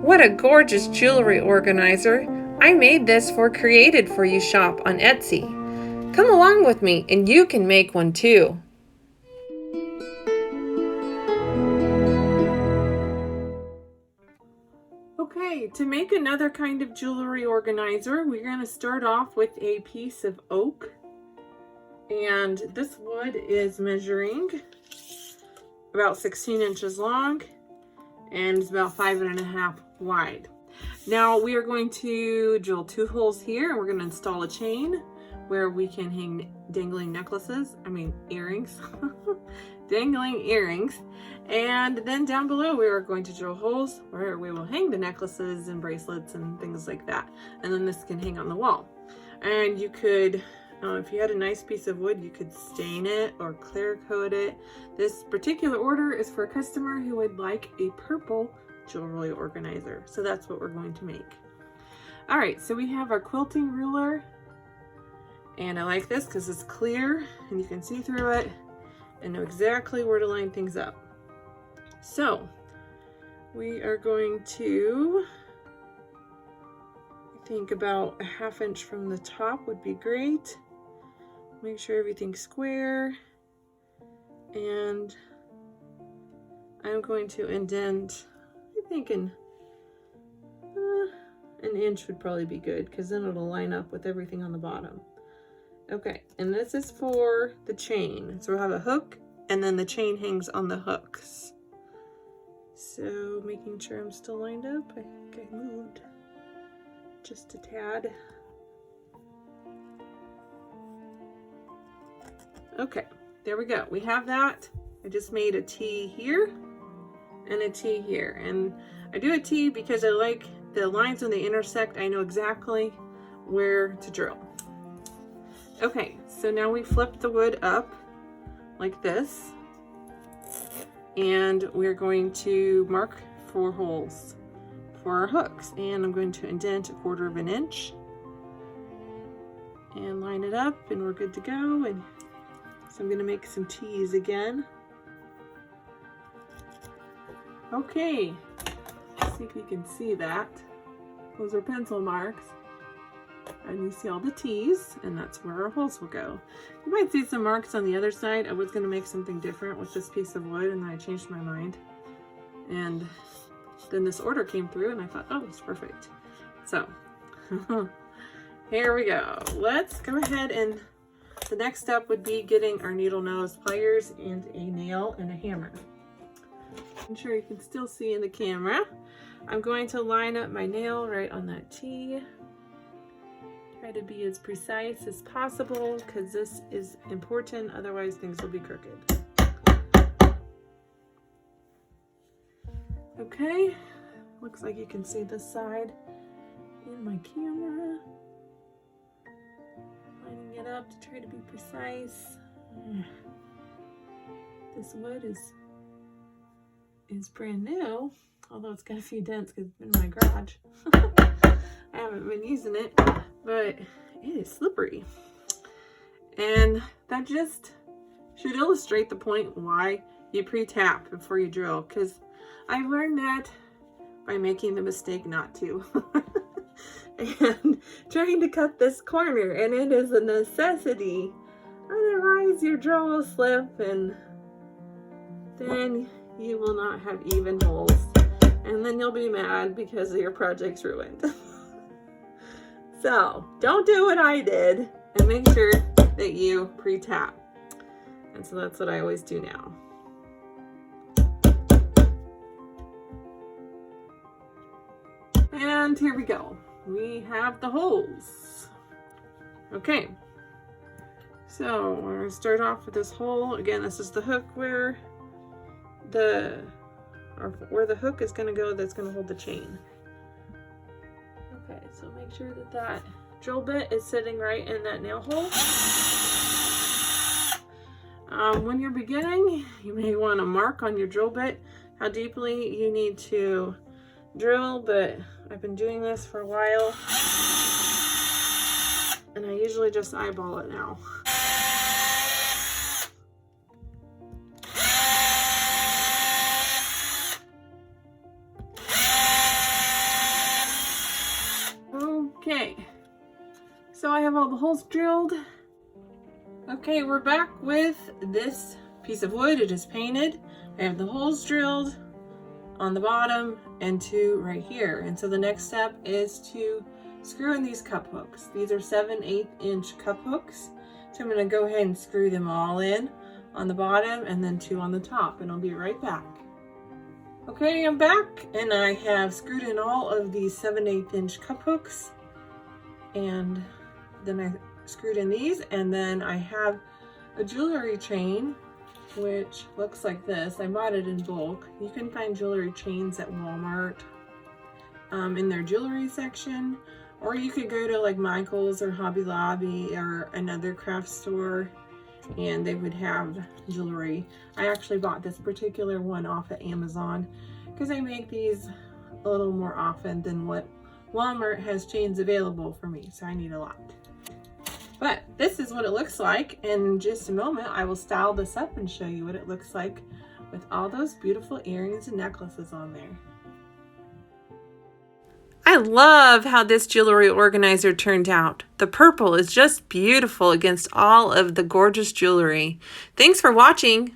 What a gorgeous jewelry organizer! I made this for Created For You shop on Etsy. Come along with me and you can make one too. Okay, to make another kind of jewelry organizer, we're going to start off with a piece of oak. And this wood is measuring about 16 inches long and it's about 5.5 wide. Now we are going to drill 2 holes here and we're going to install a chain where we can hang dangling earrings, dangling earrings. And then down below we are going to drill holes where we will hang the necklaces and bracelets and things like that. And then this can hang on the wall. And you could, if you had a nice piece of wood, you could stain it or clear coat it. This particular order is for a customer who would like a purple jewelry organizer. So that's what we're going to make. All right, so we have our quilting ruler. And I like this because it's clear and you can see through it and know exactly where to line things up. So we are going to, I think about a 1/2 inch from the top would be great. Make sure everything's square. And I'm going to indent, I think an inch would probably be good because then it'll line up with everything on the bottom. Okay, and this is for the chain. So we'll have a hook and then the chain hangs on the hooks. So making sure I'm still lined up. I think I moved just a tad. Okay, there we go. We have that. I just made a T here and a T here. And I do a T because I like the lines when they intersect. I know exactly where to drill. Okay, so now we flip the wood up like this. And we're going to mark 4 holes for our hooks. And I'm going to indent 1/4 inch. And line it up and we're good to go. And so I'm going to make some T's again. Okay, let's see if you can see that. Those are pencil marks. And you see all the T's, and that's where our holes will go. You might see some marks on the other side. I was going to make something different with this piece of wood, and then I changed my mind. And then this order came through, and I thought, oh, it's perfect. So, here we go. Let's go ahead and the next step would be getting our needle nose pliers and a nail and a hammer. I'm sure you can still see in the camera. I'm going to line up my nail right on that T. Try to be as precise as possible because this is important, otherwise things will be crooked. Okay, looks like you can see this side in my camera. Lining it up to try to be precise. This wood is brand new, although it's got a few dents because it's been in my garage. I haven't been using it, but it is slippery. And that just should illustrate the point why you pre-tap before you drill, because I've learned that by making the mistake not to. And trying to cut this corner, and it is a necessity. Otherwise your drill will slip and then you will not have even holes. And then you'll be mad because your project's ruined. So don't do what I did and make sure that you pre-tap. And so that's what I always do now. And here we go. We have the holes. Okay. So we're going to start off with this hole. Again, this is the hook where the hook is going to go that's going to hold the chain. Okay, so make sure that that drill bit is sitting right in that nail hole. When you're beginning, you may want to mark on your drill bit how deeply you need to drill, but I've been doing this for a while and I usually just eyeball it now. so I have all the holes drilled. Okay, we're back with this piece of wood. It is painted. I have the holes drilled on the bottom and 2 right here. And so the next step is to screw in these cup hooks. These are 7/8 inch cup hooks. So I'm going to go ahead and screw them all in on the bottom and then 2 on the top, and I'll be right back. Okay, I'm back, and I have screwed in all of these 7/8 inch cup hooks, and then I screwed in these, and then I have a jewelry chain which looks like this. I bought it in bulk. You can find jewelry chains at Walmart in their jewelry section, or you could go to like Michael's or Hobby Lobby or another craft store and they would have jewelry. I actually bought this particular one off of Amazon because I make these a little more often than what Walmart has chains available for me, so I need a lot. But this is what it looks like. In just a moment, I will style this up and show you what it looks like with all those beautiful earrings and necklaces on there. I love how this jewelry organizer turned out. The purple is just beautiful against all of the gorgeous jewelry. Thanks for watching.